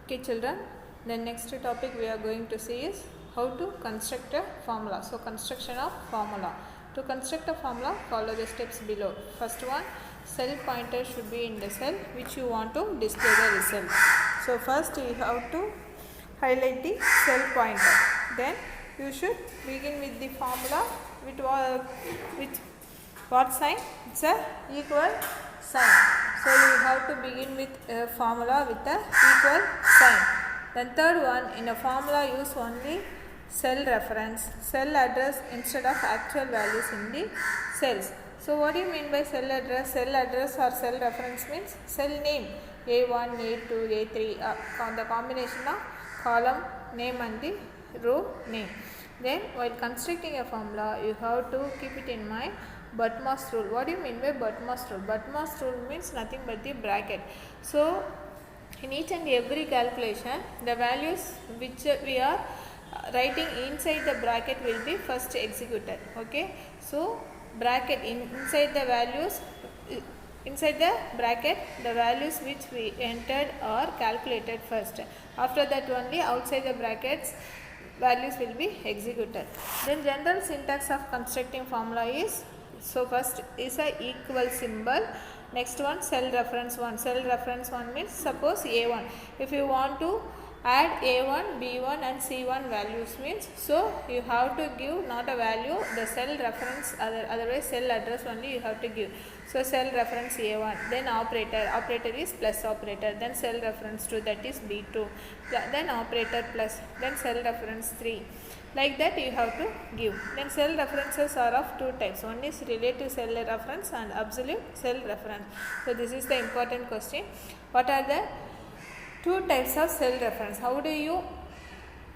Okay children, the next topic we are going to see is how to construct a formula. So construction of formula. To construct a formula, follow the steps below. First one, cell pointer should be in the cell which you want to display the result. So first you have to highlight the cell pointer. Then you should begin with the formula with what sign? It's a equal sign. So you have to begin with a formula with a equal sign. Then third one, in a formula use only cell reference, cell address instead of actual values in the cells. So what do you mean by cell address? Cell address or cell reference means cell name A1, A2, A3, the combination of column name and the row name. Then while constructing a formula, you have to keep it in mind Butmos rule. What do you mean by Butmos rule? Butmos rule means nothing but the bracket. So in each and every calculation, the values which we are writing inside the bracket will be first executed. Okay, so bracket inside the values, inside the bracket the values which we entered are calculated first. After that only outside the brackets values will be executed. Then general syntax of constructing formula is, so first is a equal symbol. Next one, cell reference 1. Cell reference 1 means suppose A1. If you want to add A1, B1 and C1 values means, so you have to give not a value, the cell reference, otherwise cell address only you have to give. So cell reference A1, then operator is plus operator, then cell reference 2, that is B2, then operator plus, then cell reference 3. Like that you have to give. Then cell references are of two types. One is relative cell reference and absolute cell reference. So this is the important question. What are the two types of cell reference? How do you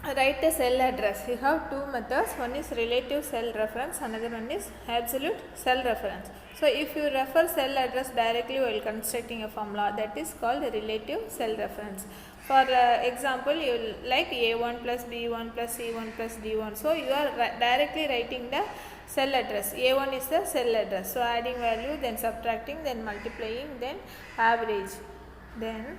write the cell address? You have two methods. One is relative cell reference, another one is absolute cell reference. So if you refer cell address directly while constructing a formula, that is called relative cell reference. For example, you like A1 plus B1 plus C1 plus D1. So you are directly writing the cell address. A1 is the cell address. So adding value, then subtracting, then multiplying, then average. Then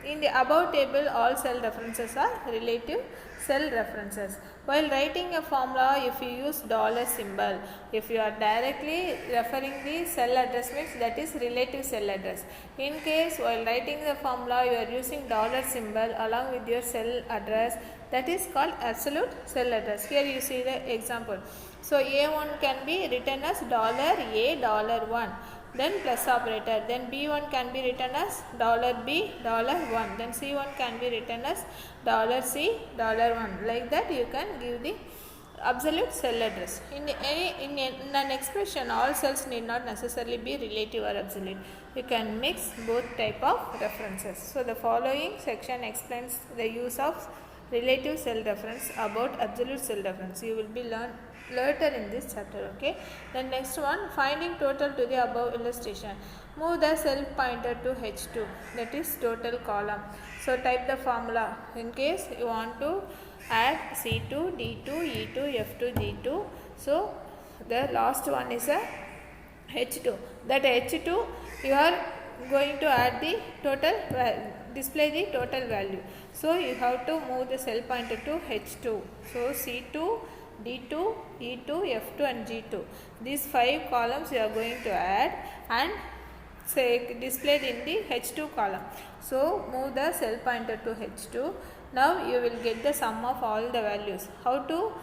in the above table, all cell references are relative cell references. While writing a formula, if you use dollar symbol, if you are directly referring the cell address means that is relative cell address. In case while writing the formula, you are using dollar symbol along with your cell address, that is called absolute cell address. Here you see the example. So A1 can be written as $A $1. Then plus operator, then B1 can be written as $B $1, then C1 can be written as $C $1. Like that you can give the absolute cell address. In an expression, all cells need not necessarily be relative or absolute. You can mix both type of references. So the following section explains the use of relative cell reference about absolute cell reference. You will be learn later in this chapter. Okay, then next one, finding total to the above illustration. Move the cell pointer to H2, that is total column. So type the formula in case you want to add C2, D2, E2, F2, G2. So the last one is a H2. That H2 you are going to add the total, display the total value. So you have to move the cell pointer to H2. So C2, D2, E2, F2 and G2. These 5 columns you are going to add and say displayed in the H2 column. So move the cell pointer to H2. Now you will get the sum of all the values. How to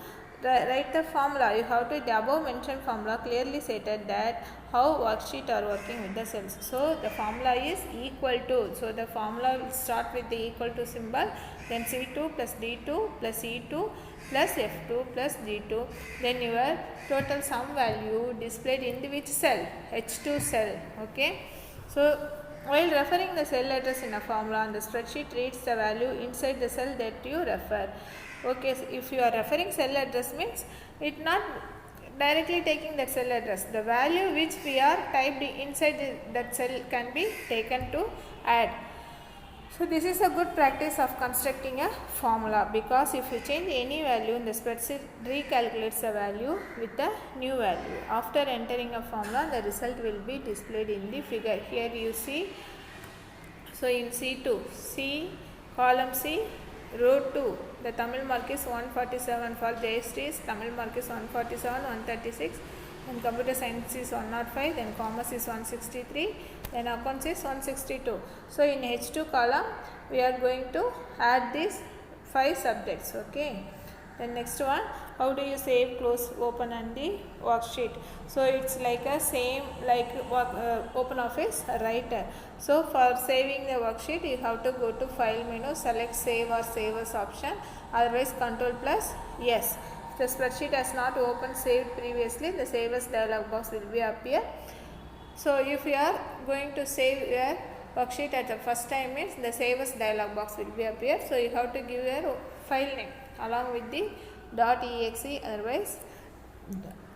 write the formula? You have to, the above mentioned formula clearly stated that how worksheet are working with the cells. So the formula is equal to, so the formula will start with the equal to symbol, then C2 plus D2 plus E2 plus F2 plus G2, then your total sum value displayed in the which cell? H2 cell. Okay, so while referring the cell address in a formula, the spreadsheet reads the value inside the cell that you refer. Okay, so if you are referring cell address means it not directly taking that cell address, the value which we are typed inside that cell can be taken to add. So this is a good practice of constructing a formula, because if you change any value in the spreadsheet recalculates the value with the new value. After entering a formula, the result will be displayed in the figure. Here you see, so in C2, C Column C, row 2, the Tamil mark is 147 for JSTs, Tamil mark is 147, 136, then computer science is 105, then commerce is 163, then accounts is 162. So in H2 column we are going to add these 5 subjects. Okay. Then next one, how do you save, close, open and the worksheet? So it's like a same like OpenOffice Writer. So for saving the worksheet, you have to go to file menu, select save or save as option, otherwise Ctrl plus yes. The spreadsheet has not opened saved previously, the save as dialog box will be appear. So if you are going to save your worksheet at the first time means the save as dialog box will be appear. So you have to give your file name along with the .exe, otherwise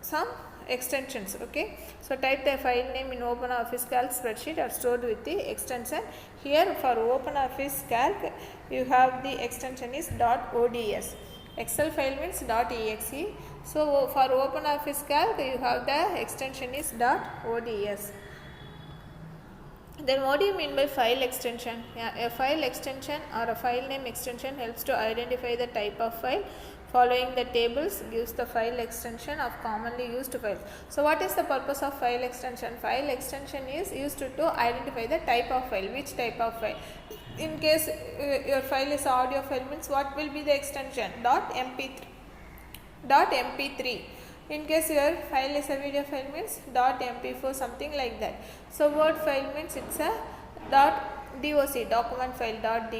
some extensions. Okay, so type the file name in OpenOffice Calc spreadsheet or stored with the extension. Here for OpenOffice Calc you have the extension is .ods. Excel file means .exe. So for OpenOffice Calc you have the extension is .ods. Then what do you mean by file extension? A file extension or a file name extension helps to identify the type of file. Following the tables gives the file extension of commonly used files. So what is the purpose of file extension? File extension is used to identify the type of file. Which type of file? In case your file is audio file means what will be the extension? .mp3. In case your file is a video file means .mp4, something like that. So word file means it's a .doc, document file .doc.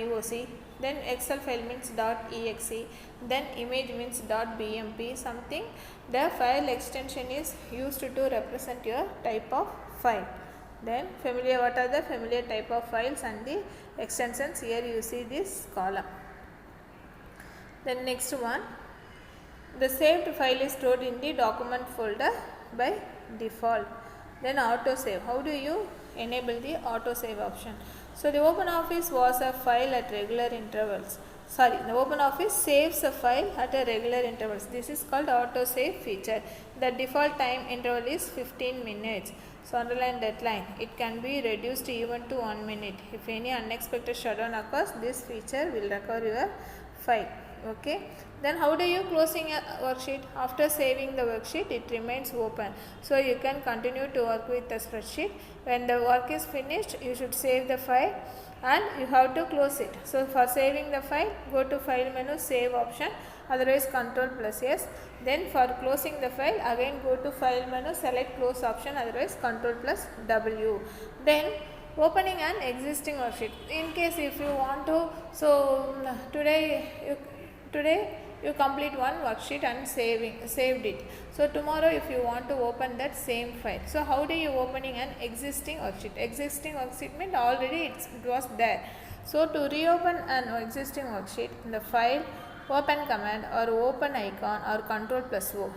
Then Excel file means .exe. Then image means .bmp, something. The file extension is used to represent your type of file. Then familiar, what are the familiar type of files and the extensions? Here you see this column. Then next one, the saved file is stored in the document folder by default. Then autosave. How do you enable the autosave option? So the OpenOffice was a file at regular intervals. The OpenOffice saves a file at a regular intervals. This is called autosave feature. The default time interval is 15 minutes. So underline deadline. It can be reduced even to 1 minute. If any unexpected shutdown occurs, this feature will recover your file. Okay. Then how do you closing a worksheet? After saving the worksheet, it remains open. So you can continue to work with the spreadsheet. When the work is finished, you should save the file and you have to close it. So for saving the file, go to file menu, save option, otherwise Ctrl plus S. Then for closing the file, again go to file menu, select close option, otherwise Ctrl plus W. Then opening an existing worksheet. In case if you want to, so today you complete one worksheet and saved it. So tomorrow if you want to open that same file, so how do you opening an existing worksheet? Existing worksheet means already it was there. So to reopen an existing worksheet, in the file, open command or open icon or Ctrl plus O.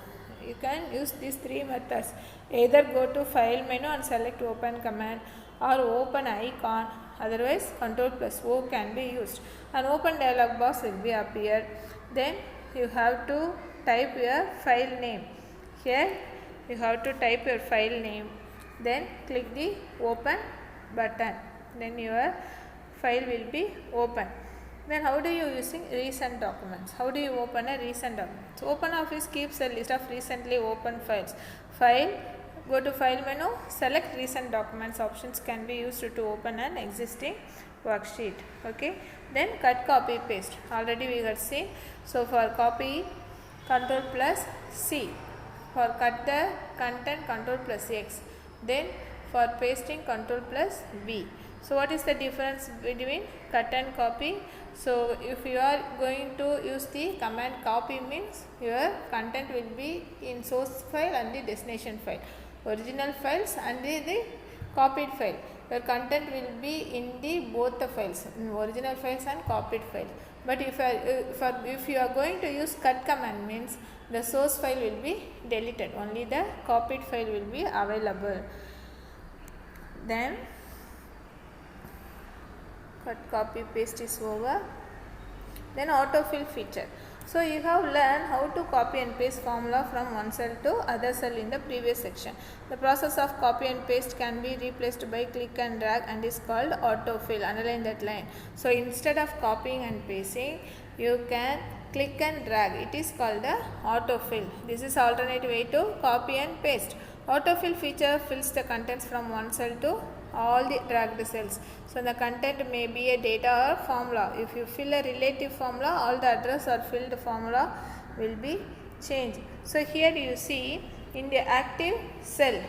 You can use these 3 methods. Either go to file menu and select open command or open icon, otherwise Ctrl plus O can be used. An open dialog box will be appeared. Then you have to type your file name. Here you have to type your file name. Then click the open button. Then your file will be open. Then how do you using recent documents? How do you open a recent document? So OpenOffice keeps a list of recently opened files. File, go to file menu, select recent documents. Options can be used to open an existing worksheet. Okay. Then cut, copy, paste. Already we have seen. So for copy, Ctrl plus C. For cut the content, Ctrl plus X. Then for pasting, Ctrl plus V. So what is the difference between cut and copy? So if you are going to use the command copy means your content will be in source file and the destination file. Original files and the copied file. Your content will be in the both the files, original files and copied files. But if you are going to use cut command means the source file will be deleted, only the copied file will be available. Then cut, copy, paste is over. Then autofill feature. So you have learned how to copy and paste formula from one cell to other cell in the previous section. The process of copy and paste can be replaced by click and drag and is called autofill. Underline that line. So instead of copying and pasting, you can click and drag. It is called the autofill. This is alternate way to copy and paste. Autofill feature fills the contents from one cell to all the dragged cells. So the content may be a data or formula. If you fill a relative formula, all the address or filled formula will be changed. So here you see in the active cell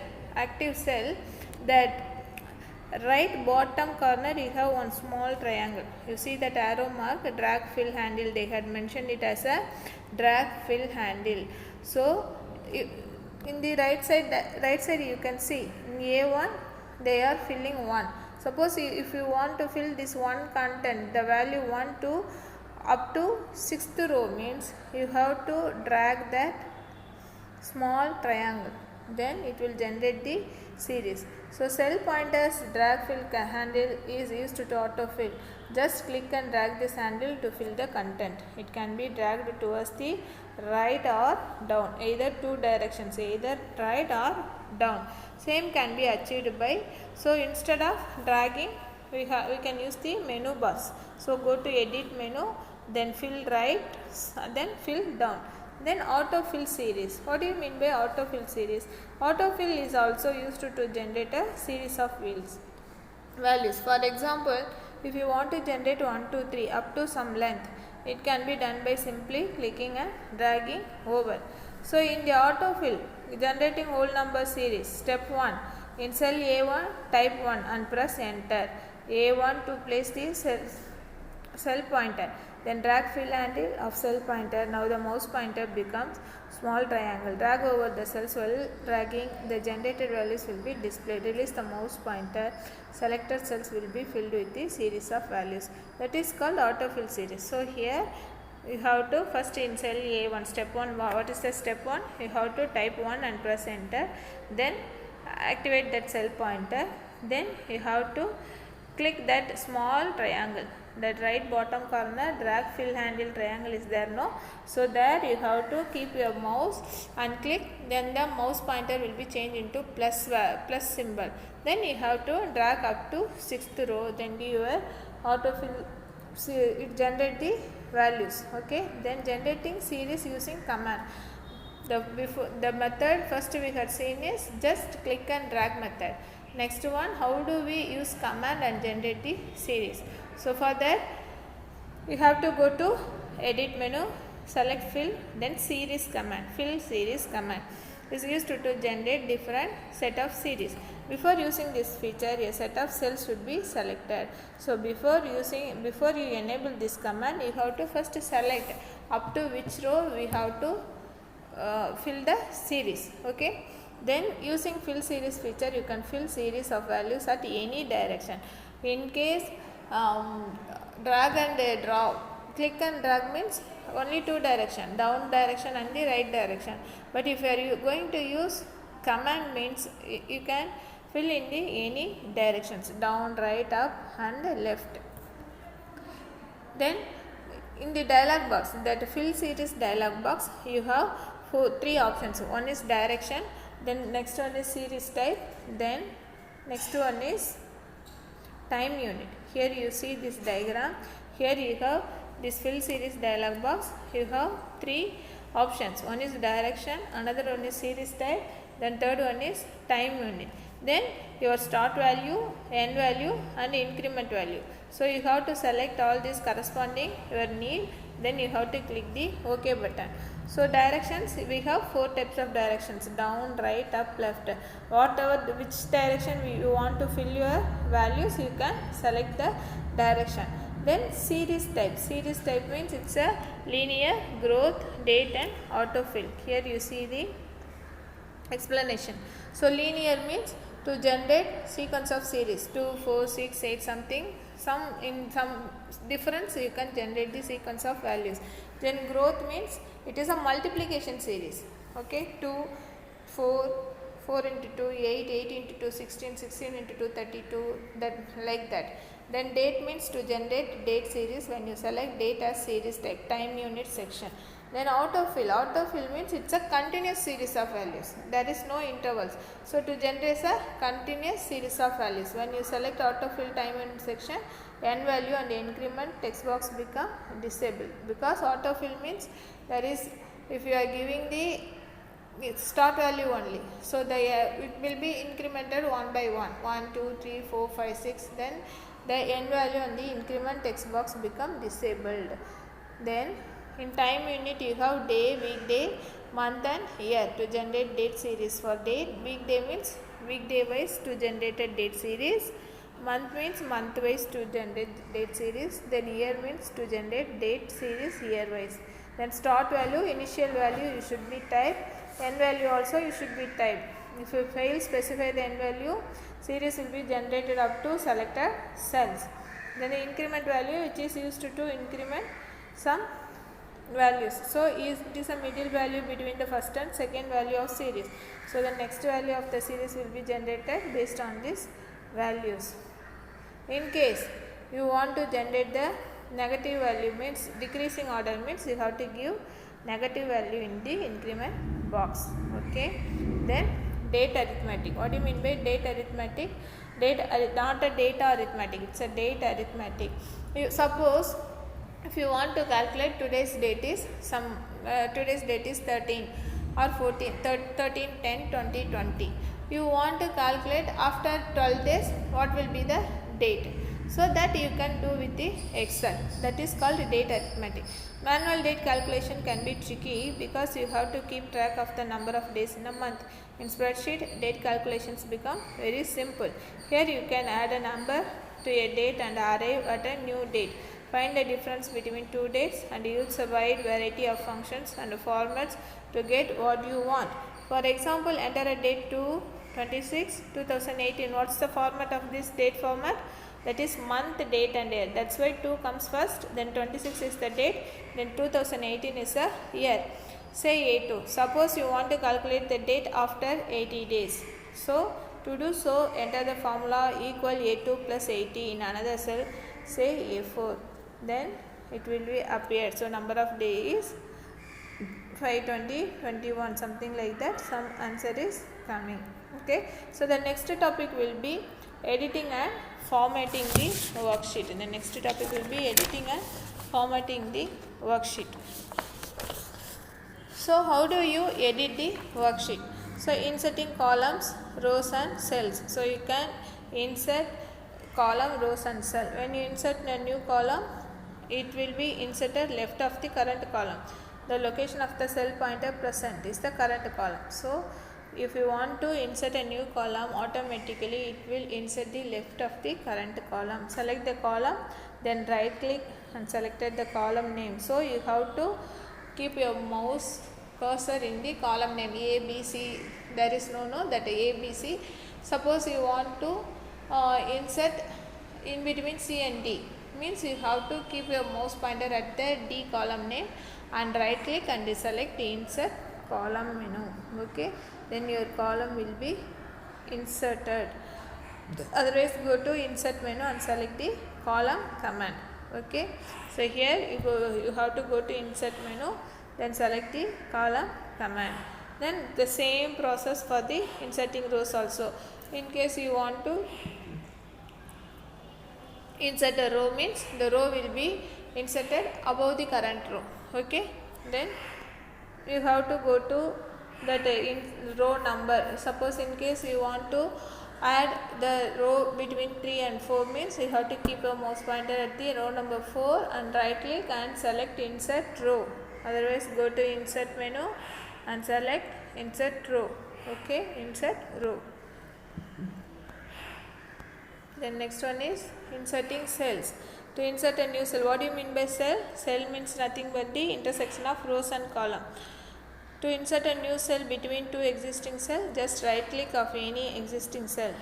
that right bottom corner you have one small triangle. You see that arrow mark, drag fill handle. They had mentioned it as a drag fill handle. So in the right side you can see in A1 they are filling 1. Suppose if you want to fill this one content, the value 1 to up to 6th row means you have to drag that small triangle, then it will generate the series. So cell pointers drag fill handle is used to autofill. Just click and drag this handle to fill the content. It can be dragged towards the right or down, either two directions, either right or down. Same can be achieved by, so instead of dragging we can use the menu bars. So go to edit menu, then fill right, then fill down, then autofill series. What do you mean by autofill series? Autofill is also used to generate a series of values. For example, if you want to generate 1, 2, 3 up to some length, it can be done by simply clicking and dragging over. So in the autofill, generating whole number series, step 1, in cell A1 type 1 and press enter. A1 to place the cell pointer, then drag fill handle of cell pointer. Now the mouse pointer becomes small triangle. Drag over the cells while dragging, the generated values will be displayed. Release the mouse pointer, selected cells will be filled with the series of values. That is called autofill series. So here you have to first in cell A1 step 1, what is the step 1? You have to type 1 and press enter, then activate that cell pointer, then you have to click that small triangle, that right bottom corner drag fill handle triangle is there, no? So there you have to keep your mouse and click, then the mouse pointer will be changed into plus symbol, then you have to drag up to 6th row, then your autofill it generate the values. Okay, then generating series using command. The method first we had seen is just click and drag method. Next one, how do we use command and generate the series? So for that you have to go to edit menu, select fill, then series command. Fill series command is used to generate different set of series. Before using this feature, a set of cells should be selected. So before you enable this command, you have to first select up to which row we have to fill the series. Okay, then using fill series feature, you can fill series of values at any direction. In case drag and drop, click and drag means only two direction, down direction and the right direction. But if you are going to use command means you can fill in the any directions, down, right, up and left. Then in the dialog box, that fill series dialog box, you have three options. One is direction, then next one is series type, then next one is time unit. Here you see this diagram. Here you have this fill series dialog box. You have three options. One is direction, another one is series type, then third one is time unit. Then your start value, end value and increment value. So you have to select all these corresponding your need, then you have to click the OK button. So directions, we have four types of directions: down, right, up, left. Whatever which direction you want to fill your values, you can select the direction. Then series type means it's a linear, growth, date and autofill. Here you see the explanation. So linear means to generate sequence of series 2, 4, 6, 8 something, in some difference you can generate the sequence of values. Then growth means it is a multiplication series. Okay, 2, 4, 4 into 2, 8, 8 into 2, 16, 16 into 2, 32, that like that. Then date means to generate date series when you select date as series type, time unit section. Then autofill means it's a continuous series of values, there is no intervals. So to generate a continuous series of values, when you select autofill time unit section, n value and increment text box become disabled, because autofill means there is, if you are giving the start value only, so the it will be incremented one by one, 1 2 3 4 5 6, then the n value and the increment text box become disabled. Then in time unit you have day, weekday, month and year to generate date series. For date, weekday means weekday wise to generate a date series, month means month wise to generate date series, then year means to generate date series year wise. Then start value, initial value you should be typed, n value also you should be typed. If you fail specify the n value, series will be generated up to selected cells. Then the increment value, which is used to increment some values. So it is a middle value between the first and second value of series. So the next value of the series will be generated based on these values. In case you want to generate the negative value, means decreasing order, means you have to give negative value in the increment box. Okay. Then date arithmetic. What do you mean by date arithmetic? Date, not a data arithmetic, it's a date arithmetic. You suppose if you want to calculate today's date is today's date is 13 or 14, 13 10 20 20. You want to calculate after 12 days what will be the date, so that you can do with the Excel, that is called date arithmetic. Manual date calculation can be tricky because you have to keep track of the number of days in a month. In spreadsheet, date calculations become very simple. Here you can add a number to a date and arrive at a new date. Find the difference between two dates and use a wide variety of functions and formats to get what you want. For example, enter a date to 26/2018. What's the format of this date format? That is month, date and year. That's why 2 comes first, then 26 is the date, then 2018 is a year. Say A2. Suppose you want to calculate the date after 80 days. So to do so, enter the formula equal A2 plus 80 in another cell, say A4. Then it will be appeared. So number of days 5, 20, 21, something like that. Some answer is coming. Okay. So the next topic will be editing and formatting the worksheet. And the next topic will be editing and formatting the worksheet. So how do you edit the worksheet? So inserting columns, rows and cells. So you can insert column, rows and cell. When you insert a new column, it will be inserted left of the current column. The location of the cell pointer present is the current column. So if you want to insert a new column, automatically it will insert the left of the current column. Select the column, then right click and selected the column name. So you have to keep your mouse cursor in the column name A, B, C. There is no that A, B, C. Suppose you want to insert in between C and D, means you have to keep your mouse pointer at the D column name and right click and select insert column menu. Okay, then your column will be inserted. Otherwise go to insert menu and select the column command. Okay, so here you have to go to insert menu, then select the column command. Then the same process for the inserting rows also. In case you want to insert a row, means the row will be inserted above the current row. Okay, then you have to go to that row number. Suppose in case you want to add the row between 3 and 4, means you have to keep a mouse pointer at the row number 4 and right click and select insert row. Otherwise go to insert menu and select insert row. Okay, insert row. Then next one is inserting cells. To insert a new cell, what do you mean by cell? Cell means nothing but the intersection of rows and column. To insert a new cell between two existing cells, just right click of any existing cell.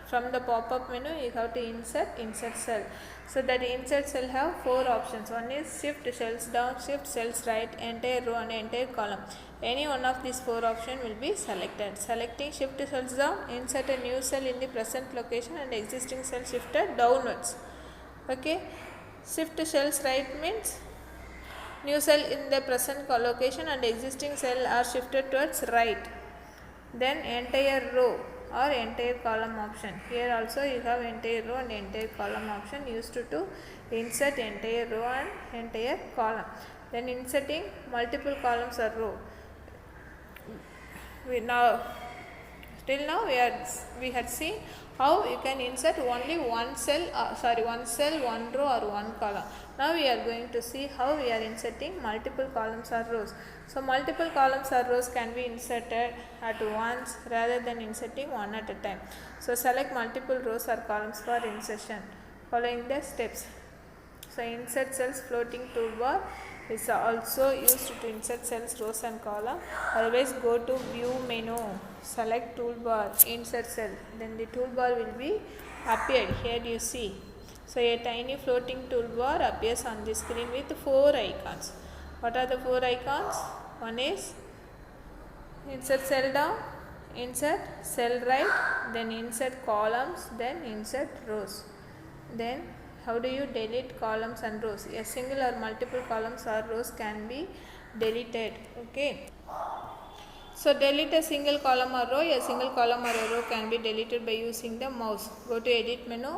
From the pop-up menu, you have to insert cell. So that insert cell have 4 options. One is shift cells down, shift cells right, entire row and entire column. Any one of these 4 options will be selected. Selecting shift cells down, insert a new cell in the present location and existing cell shifted downwards. Okay, shift cells right means new cell in the present location and existing cell are shifted towards right. Then entire row or entire column option. Here also you have entire row and entire column option used to insert entire row and entire column. Then inserting multiple columns or row. Till now we had seen how you can insert only one cell, one row or one column. Now we are going to see how we are inserting multiple columns or rows. So multiple columns or rows can be inserted at once rather than inserting one at a time. So select multiple rows or columns for insertion following the steps. So insert cells floating toolbar is also used to insert cells, rows and column. Always go to view menu, select toolbar, insert cell, then the toolbar will be appeared. Here you see. So a tiny floating toolbar appears on the screen with 4 icons. What are the 4 icons? One is insert cell down, insert cell right, then insert columns, then insert rows. Then how do you delete columns and rows? A single or multiple columns or rows can be deleted. Okay. So delete a single column or row. A single column or a row can be deleted by using the mouse. Go to edit menu,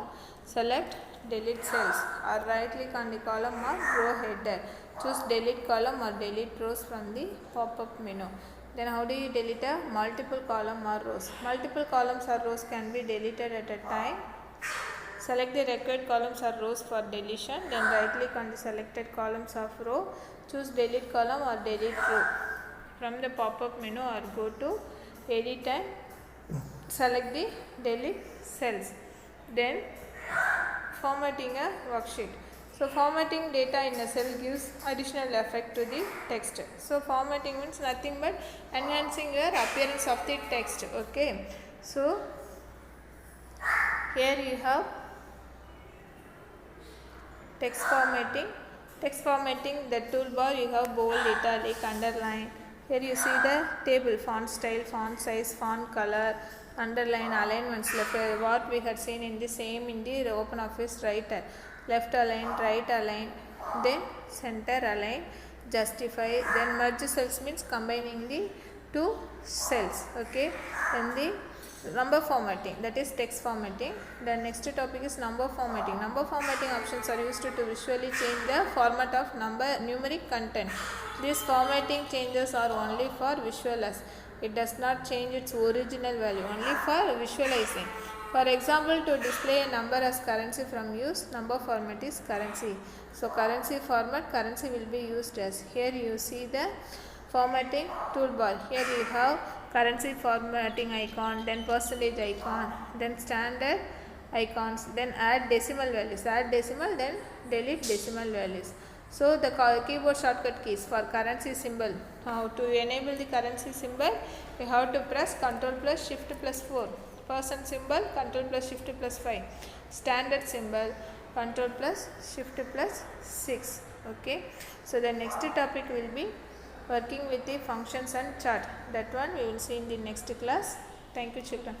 select delete cells or right click on the column or row header. Choose delete column or delete rows from the pop-up menu. Then how do you delete a multiple column or rows? Multiple columns or rows can be deleted at a time. Select the required columns or rows for deletion. Then right click on the selected columns of row. Choose delete column or delete row from the pop-up menu or go to edit and select the delete cells. Then formatting a worksheet. So formatting data in a cell gives additional effect to the text. So formatting means nothing but enhancing your appearance of the text. Okay. So here you have text formatting. Text formatting, the toolbar you have bold, italic, underline. Here you see the table, font style, font size, font color, underline, alignments. What we had seen in the same in the OpenOffice writer. Left align, right align, then center align, justify, then merge cells means combining the two cells. Okay, then the number formatting, that is text formatting. The next topic is number formatting. Number formatting options are used to visually change the format of numeric content. These formatting changes are only for visualize. It does not change its original value, only for visualizing. For example, to display a number as currency from use, number format is currency. So currency format, currency will be used as. Here you see the formatting toolbar. Here you have currency formatting icon, then percentage icon, then standard icons, then add decimal values, add decimal, then delete decimal values. So the keyboard shortcut keys for currency symbol. How to enable the currency symbol? You have to press Ctrl plus Shift plus 4. Percent symbol, Ctrl plus Shift plus 5. Standard symbol, Ctrl plus Shift plus 6. Okay. So the next topic will be working with the functions and chart. That one we will see in the next class. Thank you, children.